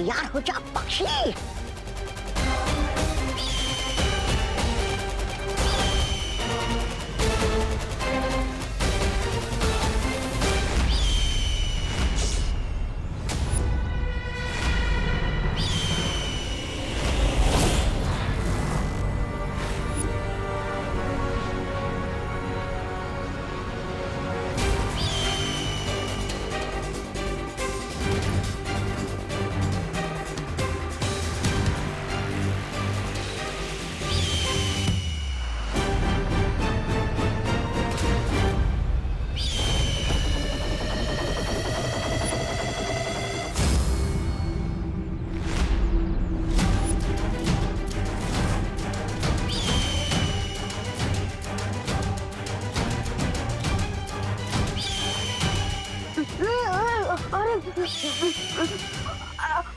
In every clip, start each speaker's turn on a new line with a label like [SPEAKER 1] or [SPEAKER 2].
[SPEAKER 1] तैयार हो जा पक्षी।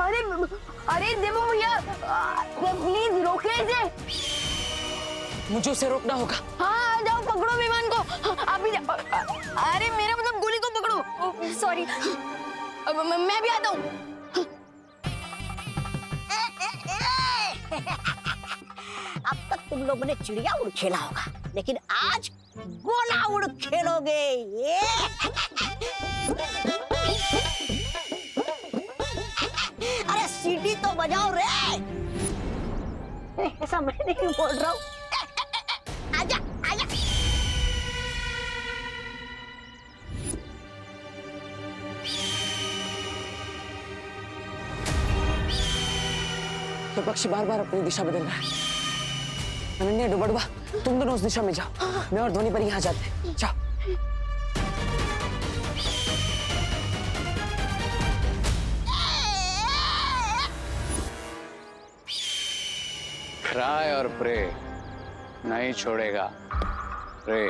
[SPEAKER 2] अरे अरे देवो भैया, प्लीज रोके इसे।
[SPEAKER 3] मुझे उसे रोकना होगा।
[SPEAKER 2] हाँ जाओ पकड़ो विमान को, आप भी जाओ। अरे मेरा मतलब गोली को पकड़ो। सॉरी, मैं भी आता हूँ।
[SPEAKER 1] अब तक तुम लोगों ने चिड़िया उड़ खेला होगा, लेकिन आज गोला उड़ खेलोगे। अरे सीटी तो बजाओ रे। ऐसा मैं नहीं बोल रहा हूँ। आजा आजा।
[SPEAKER 3] तो पक्षी बार बार अपनी दिशा बदल रहा है। अनन्या, डुबड़वा, तुम दोनों उस दिशा में जाओ, मैं और ध्वनि पर यहाँ जाते हैं। जाओ।
[SPEAKER 4] ट्राई और प्रे नहीं छोड़ेगा। प्रे।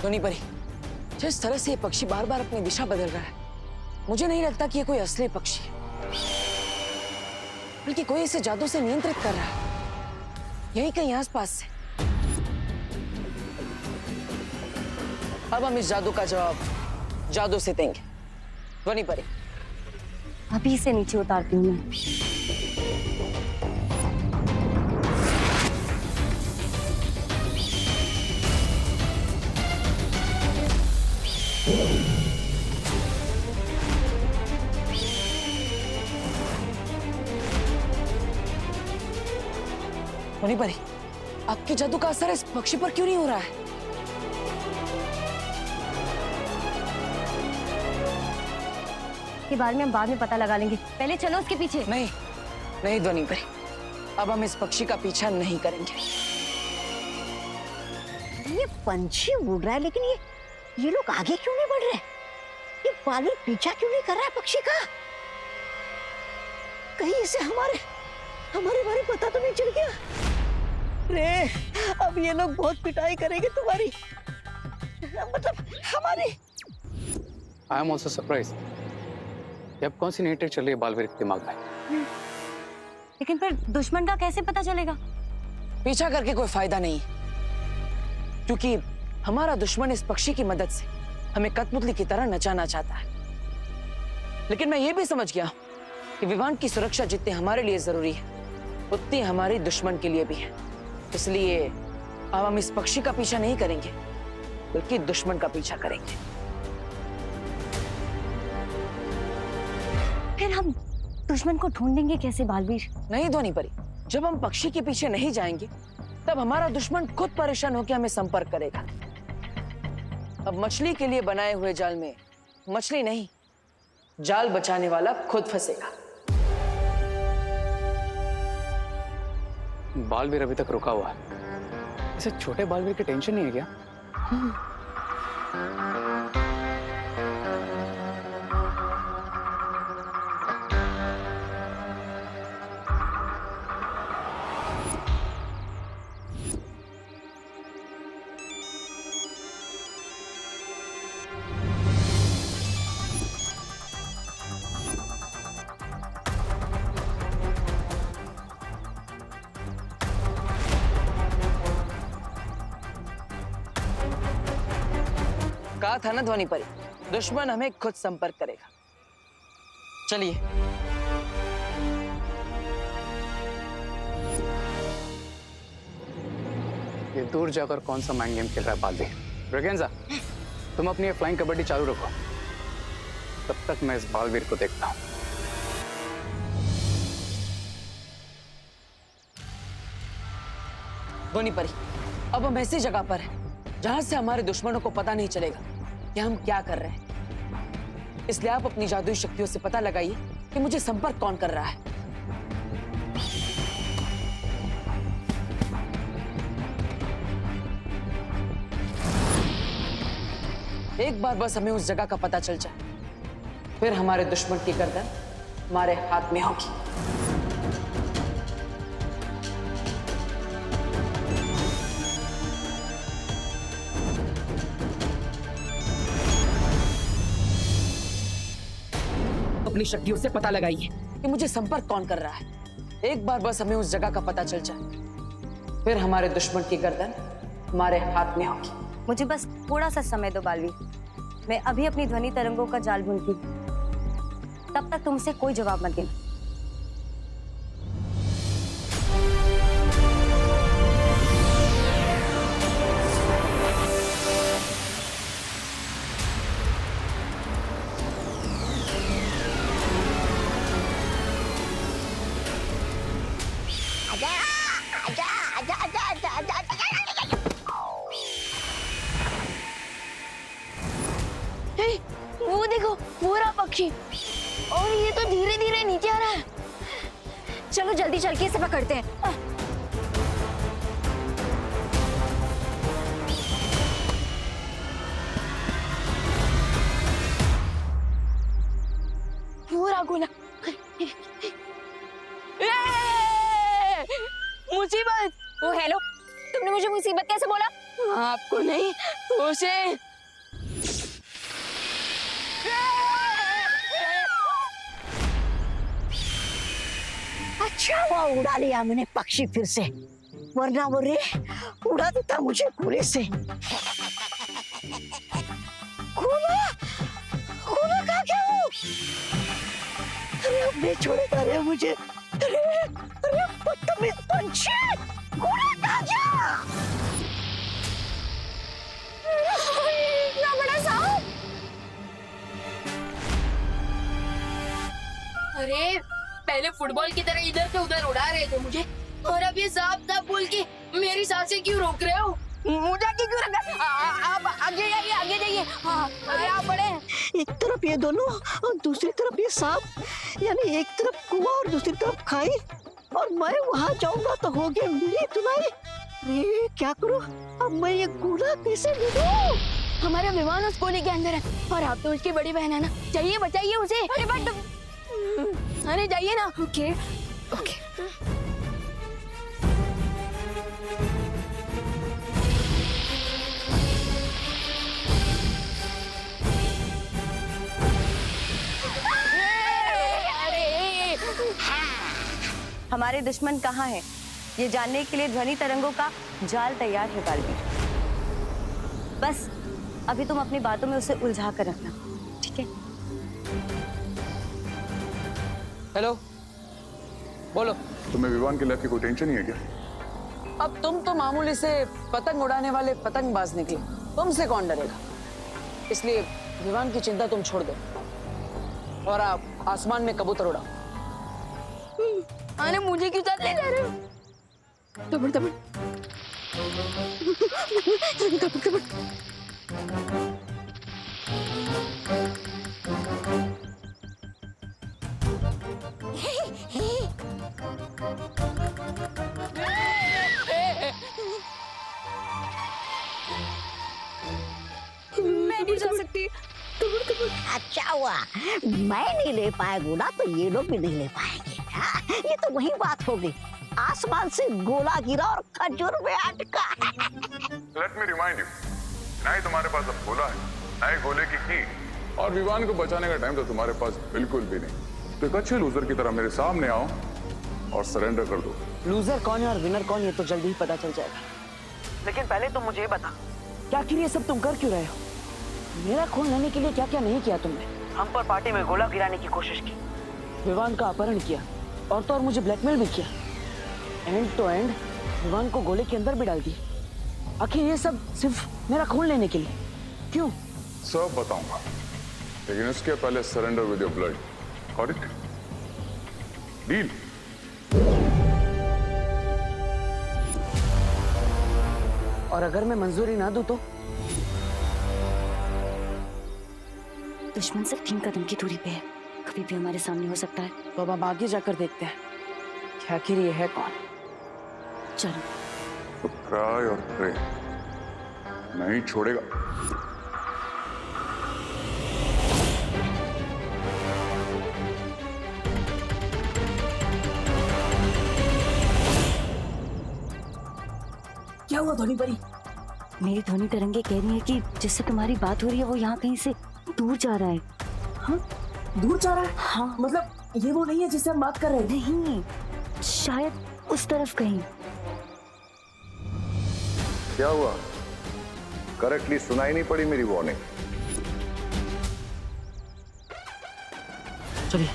[SPEAKER 3] ध्वनि परी, जिस तरह से ये पक्षी बार बार अपनी दिशा बदल रहा है, मुझे नहीं लगता कि ये कोई असली पक्षी है, बल्कि कोई इसे जादू से नियंत्रित कर रहा है, यही कहीं आसपास से। अब हम इस जादू का जवाब जादू से देंगे। ध्वनि परी,
[SPEAKER 2] अभी से नीचे उतारती हूँ मैं।
[SPEAKER 3] ध्वनि परी, आपके जादू का असर इस पक्षी पर क्यों नहीं हो रहा है?
[SPEAKER 2] के बारे में हम बाद में पता लगा लेंगे, पहले चलो उसके पीछे।
[SPEAKER 3] नहीं नहीं ध्वनि परी, अब हम इस पक्षी का पीछा नहीं करेंगे।
[SPEAKER 1] ये पंछी उड़ रहा है, लेकिन ये लोग आगे क्यों नहीं बढ़ रहे? ये बालू पीछा क्यों नहीं कर रहा है पक्षी का? कहीं इसे हमारे बारे में पता तो नहीं चल गया? रे, अब ये लोग बहुत पिटाई करेंगे तुम्हारी, मतलब हमारी।
[SPEAKER 4] I am also surprise. अब कौन सी नई ट्रिक चल रही है बालवीर के दिमाग में?
[SPEAKER 2] लेकिन फिर दुश्मन का कैसे पता चलेगा?
[SPEAKER 3] पीछा करके कोई फायदा नहीं, क्योंकि हमारा दुश्मन इस पक्षी की मदद से हमें कठपुतली की तरह नचाना चाहता है। लेकिन मैं ये भी समझ गया कि विमान की सुरक्षा जितनी हमारे लिए जरूरी है, उतनी हमारे दुश्मन के लिए भी है। इसलिए अब हम इस पक्षी का पीछा नहीं करेंगे, बल्कि दुश्मन का पीछा करेंगे।
[SPEAKER 2] फिर हम दुश्मन को ढूंढेंगे कैसे बालवीर?
[SPEAKER 3] नहीं ध्वनि परी, जब हम पक्षी के पीछे नहीं जाएंगे, तब हमारा दुश्मन खुद परेशान होकर हमें संपर्क करेगा। अब मछली के लिए बनाए हुए जाल में मछली नहीं, जाल बचाने वाला खुद फंसेगा।
[SPEAKER 4] बालवीर अभी तक रुका हुआ है। इसे छोटे बालवीर की टेंशन नहीं है क्या?
[SPEAKER 3] कहा था ना ध्वनि परी, दुश्मन हमें खुद संपर्क करेगा। चलिए।
[SPEAKER 4] ये दूर जाकर कौन सा माइंड गेम खेल रहा है बालवीर? ब्रिगेंजा, तुम अपनी फ्लाइंग कबड्डी चालू रखो, तब तक मैं इस बालवीर को देखता हूं।
[SPEAKER 3] ध्वनि परी, अब हम ऐसी जगह पर हैं जहां से हमारे दुश्मनों को पता नहीं चलेगा कि हम क्या कर रहे हैं। इसलिए आप अपनी जादुई शक्तियों से पता लगाइए कि मुझे संपर्क कौन कर रहा है। एक बार बस हमें उस जगह का पता चल जाए, फिर हमारे दुश्मन की गर्दन हमारे हाथ में होगी। अपनी शक्तियों से पता लगाइए कि मुझे संपर्क कौन कर रहा है। एक बार बस हमें उस जगह का पता चल जाए, फिर हमारे दुश्मन की गर्दन हमारे हाथ में होगी।
[SPEAKER 2] मुझे बस थोड़ा सा समय दो बालवीर, मैं अभी अपनी ध्वनि तरंगों का जाल बुनती हूँ। तब तक तुमसे कोई जवाब मत देना। वो देखो, वो रहा पक्षी, और ये तो धीरे धीरे नीचे आ रहा है। चलो जल्दी चल के इसे पकड़ते हैं। वो रहा गोला। मुसीबत। ओ हेलो, तुमने मुझे मुसीबत कैसे बोला? आपको नहीं, उसे।
[SPEAKER 1] अच्छा हुआ उड़ा लिया मैंने पक्षी फिर से, वरना वो रे उड़ा देता मुझे पूरे से। गोला, गोला कहाँ गया वो? अरे अब नहीं छोड़ेगा रे मुझे। अरे बदतमीज पंछी, गोला कहाँ गया?
[SPEAKER 2] इतना बड़ा सांप।
[SPEAKER 5] अरे पहले फुटबॉल की तरह इधर से उधर उड़ा रहे थे मुझे, और अब ये सांप सांप बोल के मेरी सांसें क्यों रोक रहे हो?
[SPEAKER 2] मुझे क्यों रखा? आप आगे जाइए, आगे जाइए। हाँ, अरे आप बड़े।
[SPEAKER 1] एक तरफ ये दोनों और दूसरी तरफ ये सांप, यानी एक तरफ कुआं और दूसरी तरफ खाई, और मैं वहां जाऊंगा तो होगी मेरी धुलाई। अरे क्या करूं अब, मैं ये गोला कैसे ढूंढूं?
[SPEAKER 2] हमारा विमान उस कोने के अंदर है, और आप तो उसकी बड़ी बहन है ना। चाहिए, बचाइए उसे। अरे बट, अरे जाइए ना। Okay okay. हमारे दुश्मन कहाँ हैं? ये जानने के लिए ध्वनि तरंगों का जाल तैयार है बालवीर। बस अभी तुम अपनी बातों में उसे उलझा कर रखना, ठीक है?
[SPEAKER 3] हेलो, बोलो।
[SPEAKER 6] तुम्हें विमान के लग की कोई टेंशन नहीं है क्या?
[SPEAKER 3] अब तुम तो मामूली से पतंग उड़ाने वाले पतंगबाज निकले, तुमसे कौन डरेगा? इसलिए विमान की चिंता तुम छोड़ दो और आप आसमान में कबूतर उड़ाओ।
[SPEAKER 2] अरे मुझे क्यों साथ ले जा रहे हो? दबड़ दबड़ दबड़ दबड़। मैं नहीं जा सकती।
[SPEAKER 1] अच्छा हुआ मैं नहीं ले पाया गोला, तो ये लोग भी नहीं ले पाएंगे। हाँ, ये तो वही बात होगी, आसमान से गोला गिरा और खजूर में अटका।
[SPEAKER 6] लेट मी रिमाइंड यू, ना ही तुम्हारे पास अब गोला है, ना ही गोले की की, और विमान को बचाने का टाइम तो तुम्हारे पास बिल्कुल भी नहीं। तो एक अच्छे लूजर की तरह मेरे सामने आओ और सरेंडर कर दो।
[SPEAKER 3] लूजर कौन है और विनर कौन, ये तो जल्दी ही पता चल जाएगा। लेकिन पहले तुम मुझे बता, क्या आखिर ये सब तुम कर क्यों रहे हो? मेरा खून लेने के लिए क्या क्या नहीं किया तुमने। हम पर पार्टी में गोला गिराने की कोशिश की, विवान का अपहरण किया और तो और मुझे ब्लैकमेल भी किया। एंड टू एंड विवान को गोले के अंदर भी डाल दिया। आखिर ये सब सिर्फ मेरा खून लेने के लिए क्यों?
[SPEAKER 6] सब बताऊंगा, लेकिन उसके पहले surrender with your blood. Got it? Deal?
[SPEAKER 3] और अगर मैं मंजूरी ना दूं तो?
[SPEAKER 2] दुश्मन सिर्फ 3 कदम की दूरी पे है, कभी भी हमारे सामने हो सकता है।
[SPEAKER 3] तो अब हम आगे जाकर देखते हैं कि आखिर ये है कौन।
[SPEAKER 2] चलो।
[SPEAKER 6] तो ट्राई और प्रे, नहीं छोड़ेगा।
[SPEAKER 3] क्या हुआ ध्वनि परी?
[SPEAKER 2] मेरी ध्वनि तरंगे कह रही है कि जिससे तुम्हारी बात हो रही है वो यहाँ कहीं से दूर जा रहा है।
[SPEAKER 3] हाँ? दूर जा रहा है?
[SPEAKER 2] हाँ।
[SPEAKER 3] मतलब ये वो नहीं है जिससे हम बात कर रहे थे?
[SPEAKER 2] नहीं, शायद उस तरफ कहीं।
[SPEAKER 7] क्या हुआ? करेक्टली सुनाई नहीं पड़ी मेरी वार्निंग?
[SPEAKER 3] चलिए।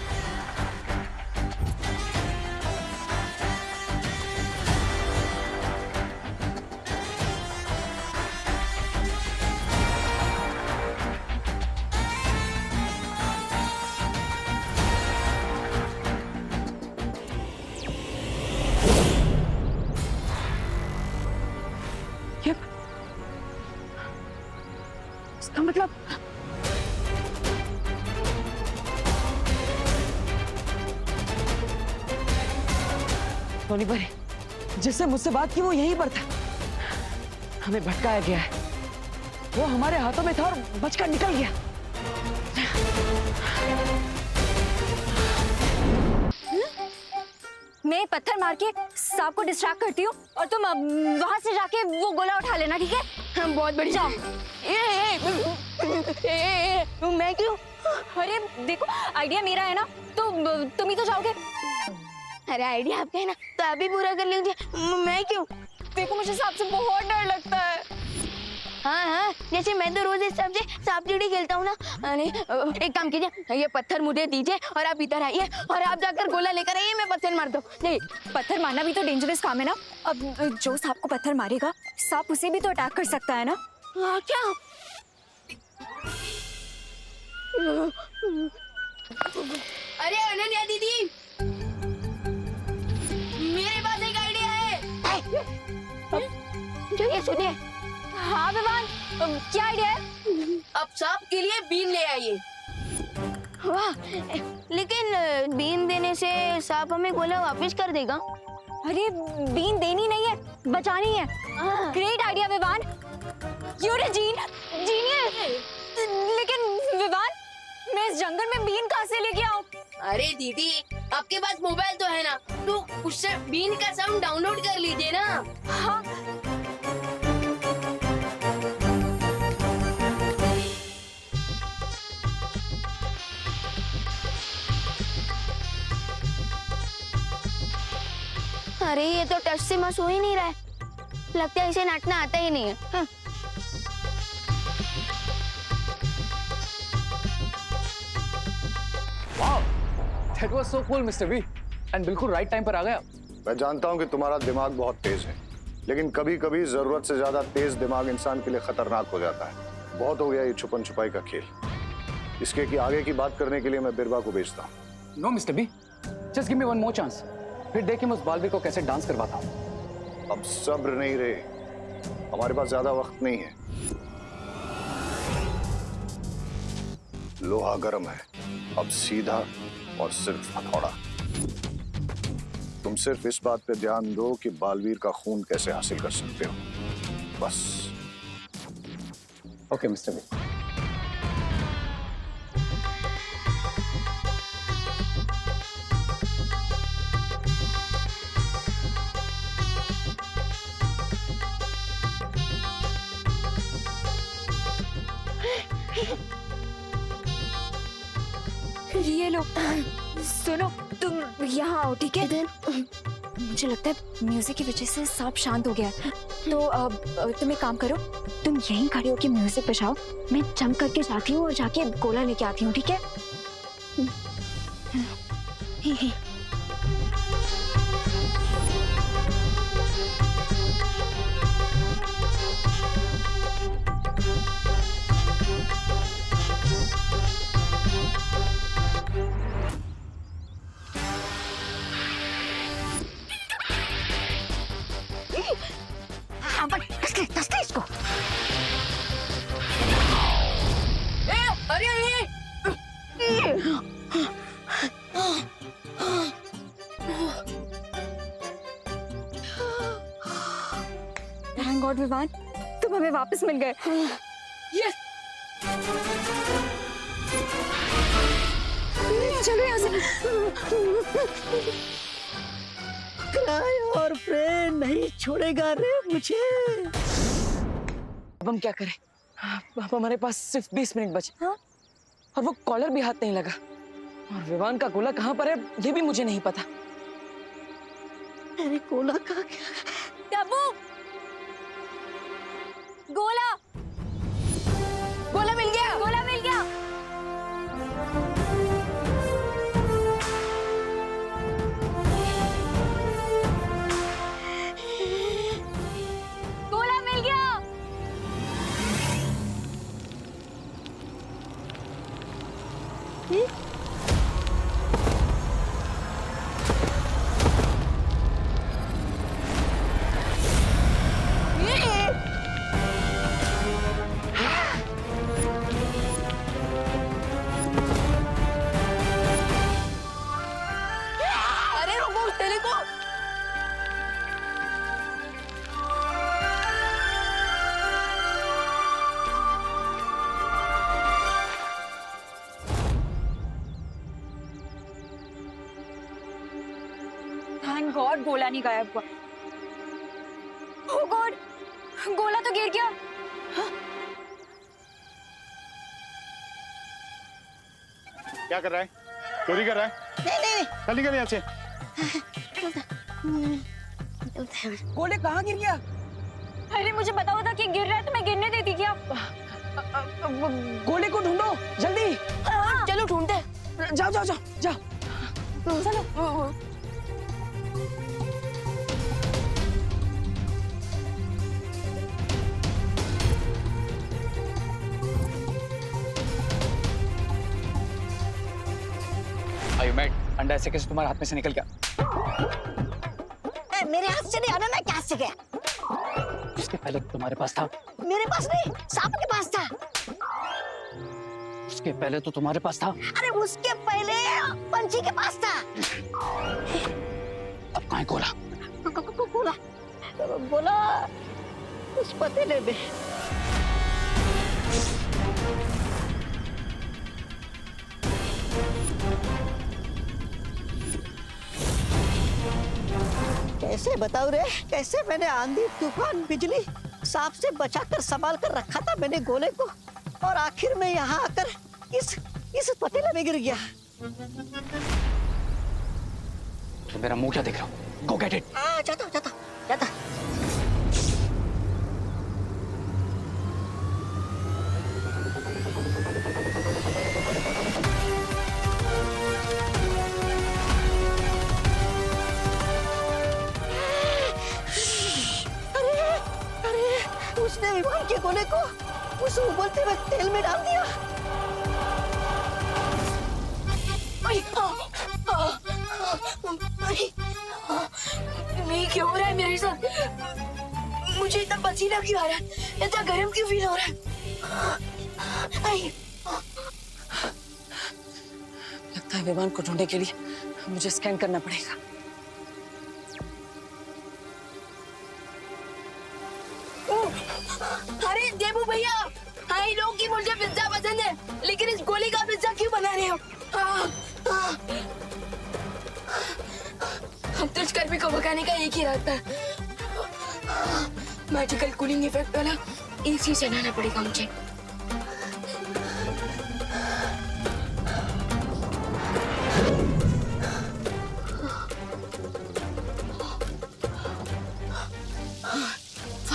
[SPEAKER 3] इसका मतलब टोनी पर जिससे मुझसे बात की वो यहीं पर था। हमें भटकाया गया है, वो हमारे हाथों में था और बचकर निकल गया।
[SPEAKER 2] मैं पत्थर मार के सांप को डिस्ट्रैक्ट करती हूँ और तुम वहां से जाके वो गोला उठा लेना, ठीक है? हम बहुत बढ़िया। मैं क्यों? अरे देखो, आइडिया मेरा है ना, तो तुम ही तो जाओगे।
[SPEAKER 5] अरे आइडिया आपका है ना, तो आप ही पूरा कर लीजिए, मैं क्यों?
[SPEAKER 2] देखो, मुझे सांप से बहुत डर लगता है।
[SPEAKER 5] हाँ हाँ, जैसे मैं तो रोज इस सांप से सांप सीढ़ी खेलता हूँ ना। अरे एक काम कीजिए, ये पत्थर मुझे दीजिए और आप इधर आइए और आप जाकर गोला लेकर आइए, मैं पत्थर मार दूँ। नहीं,
[SPEAKER 2] पत्थर मारना भी तो डेंजरस काम है ना। अब जो सांप को पत्थर मारेगा, सांप उसे भी तो अटैक कर सकता है ना।
[SPEAKER 5] हाँ क्या? अरे अनन्या दीदी, मेरे पास एक आइडिया है। जो ये सुनिए।
[SPEAKER 2] हाँ विवान, क्या आइडिया है?
[SPEAKER 5] अब सांप के लिए बीन ले आइए। वाह, लेकिन बीन देने से सांप हमें गोला वापस कर देगा।
[SPEAKER 2] अरे बीन देनी नहीं है, बचानी है। Great idea Vivaan, you're a genius। लेकिन विवान, मैं इस जंगल में बीन कहाँ से लेके आऊँ?
[SPEAKER 5] अरे दीदी, आपके पास मोबाइल तो है ना, तो उससे बीन का साउंड डाउनलोड कर लीजिए ना।
[SPEAKER 2] हाँ।
[SPEAKER 5] अरे ये तो टच से मस हो ही नहीं रहा है, लगता है इसे नाचना आता ही नहीं है। हाँ।
[SPEAKER 4] Wow, that was so cool mister V, and बिल्कुल राइट टाइम पर आ गया।
[SPEAKER 7] मैं जानता हूं कि तुम्हारा दिमाग बहुत तेज है, लेकिन कभी कभी जरूरत से ज्यादा तेज दिमाग इंसान के लिए खतरनाक हो जाता है। बहुत हो गया ये छुपन छुपाई का खेल। इसके की आगे की बात करने के लिए मैं बिरबा को भेजता हूँ।
[SPEAKER 4] No mister B, just give me one more chance, फिर देखें मैं उस बालवीर को कैसे डांस करवाता हूँ।
[SPEAKER 7] अब सब्र नहीं रहे, हमारे पास ज्यादा वक्त नहीं है। लोहा गर्म है, अब सीधा और सिर्फ हथौड़ा। तुम सिर्फ इस बात पे ध्यान दो कि बालवीर का खून कैसे हासिल कर सकते हो, बस।
[SPEAKER 4] Okay mister B.
[SPEAKER 2] ये लो, सुनो, तुम यहाँ आओ, ठीक है?
[SPEAKER 8] मुझे लगता है म्यूजिक की वजह से सांप शांत हो गया है। तो तुम एक काम करो, तुम यहीं खड़े होके म्यूजिक बजाओ, मैं जंप करके जाती हूँ और जाके गोला लेके आती हूँ, ठीक है?
[SPEAKER 1] हाँ बट कस ले इसको।
[SPEAKER 8] थैंक गॉड विवान, तुम हमें वापस मिल गए। चलो यहाँ से।
[SPEAKER 1] क्राई और प्रे नहीं छोड़ेगा रे मुझे।
[SPEAKER 3] अब हम क्या करें? अब हमारे पास सिर्फ 20 मिनट बचे। और वो कॉलर भी हाथ नहीं लगा। और विवान का गोला कहाँ पर है ये भी मुझे नहीं पता।
[SPEAKER 1] मेरे गोला कहाँ गया?
[SPEAKER 5] डब्बू, गोला गोला मिल गया, गोला मिल गया। गोला मिल गया। अरे रुको उस तेले को।
[SPEAKER 8] थैंक गॉड गोला नहीं गायब हुआ। ओह गॉड, गोला तो गिर गया।
[SPEAKER 7] क्या कर रहा है? चोरी कर रहा है?
[SPEAKER 1] नहीं
[SPEAKER 7] चल निकल यहाँ से।
[SPEAKER 3] गोले कहाँ गिर गया?
[SPEAKER 8] अरे मुझे पता होता कि गिर रहा है तो मैं गिरने देती क्या?
[SPEAKER 3] गोले को ढूंढो जल्दी।
[SPEAKER 5] चलो ढूंढते।
[SPEAKER 3] जाओ जाओ जाओ जाओ।
[SPEAKER 5] चलो।
[SPEAKER 4] आई मैट अंडा ऐसे कैसे तुम्हारे हाथ में से निकल गया?
[SPEAKER 1] मेरे हाथ से नहीं आना ना, क्या से गया?
[SPEAKER 4] उसके पहले तुम्हारे पास था।
[SPEAKER 1] मेरे पास नहीं, सांप के पास था।
[SPEAKER 4] उसके पहले तो तुम्हारे पास था।
[SPEAKER 1] अरे उसके पहले पंछी के पास था।
[SPEAKER 4] अब कहाँ है गोला?
[SPEAKER 1] बोला बोला उस पतीले में। कैसे बताऊं रे, कैसे मैंने आंधी तूफान बिजली सांप से बचाकर संभाल कर रखा था मैंने गोले को, और आखिर में यहाँ आकर इस पतीले में गिर गया।
[SPEAKER 4] तो मेरा मुंह क्या देख रहा हो? गो गेट इट।
[SPEAKER 1] जाता। अरे उसने विमान के गोले को उस उबलते हुए तेल में डाल दिया।
[SPEAKER 5] नहीं, क्या हो रहा है मेरे साथ? मुझे इतना पसीना क्यों आ रहा है? इतना गर्म क्यों फील हो रहा है?
[SPEAKER 3] लगता है विमान को ढूंढने के लिए मुझे स्कैन करना पड़ेगा।
[SPEAKER 5] अरे देबू भैया, आई लोग की मुझे पिज्जा पसंद है, लेकिन इस गोली का पिज्जा क्यों बना रहे हो? हम तो इस गर्मी को भगाने का एक ही रास्ता है, मैजिकल कूलिंग इफेक्ट वाला एसी चलाना पड़ेगा मुझे।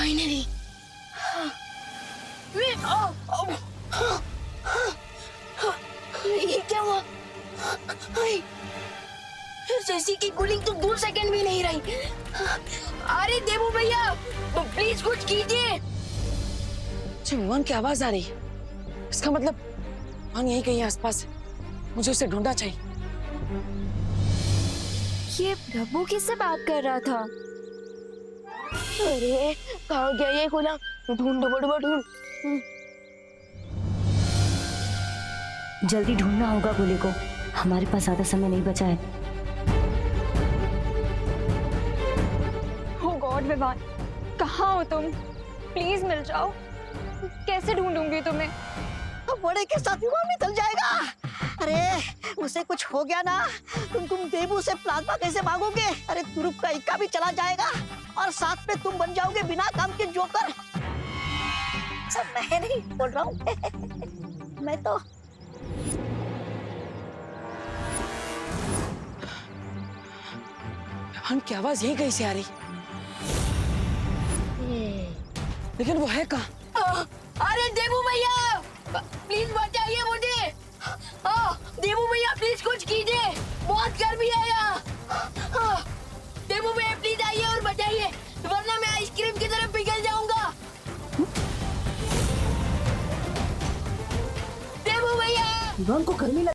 [SPEAKER 5] फाइनली ये क्या हुआ? जैसी की कूलिंग तो 2 सेकंड भी नहीं रही। अरे देवू भैया प्लीज कुछ कीजिए।
[SPEAKER 3] मुझे विमान की आवाज आ रही है। इसका मतलब विमान यहीं कहीं आसपास है। मुझे उसे ढूंढना चाहिए।
[SPEAKER 8] ये प्रभु किससे बात कर रहा था?
[SPEAKER 5] अरे कहाँ गया ये गोला? ढूंढो बड़बड़ ढूंढ।
[SPEAKER 2] जल्दी ढूंढना होगा गोले को, हमारे पास ज्यादा समय नहीं बचा है।
[SPEAKER 8] ओह गॉड विवान, कहाँ हो तुम? प्लीज मिल जाओ। कैसे ढूंढूंगी तुम्हें?
[SPEAKER 1] बड़े के साथ विमान निकल जाएगा। अरे उसे कुछ हो गया ना, तुम देवू से प्लाज्मा कैसे मांगोगे? अरे तुरुप का इक्का भी चला जाएगा और साथ में तुम बन जाओगे बिना काम के जोकर। सब मैं नहीं बोल रहा हूँ मैं तो
[SPEAKER 3] विमान की आवाज यहीं कहीं से आ रही, लेकिन वो है कहाँ?
[SPEAKER 5] अरे देवू भैया प्लीज बचाइए मुझे। देवू भैया प्लीज कुछ कीजिए, बहुत गर्मी है यहाँ। देवू भैया प्लीज आइए और बचाइए, वरना मैं आइसक्रीम की तरह पिघल जाऊंगा। देवू भैया
[SPEAKER 1] विमान को गर्मी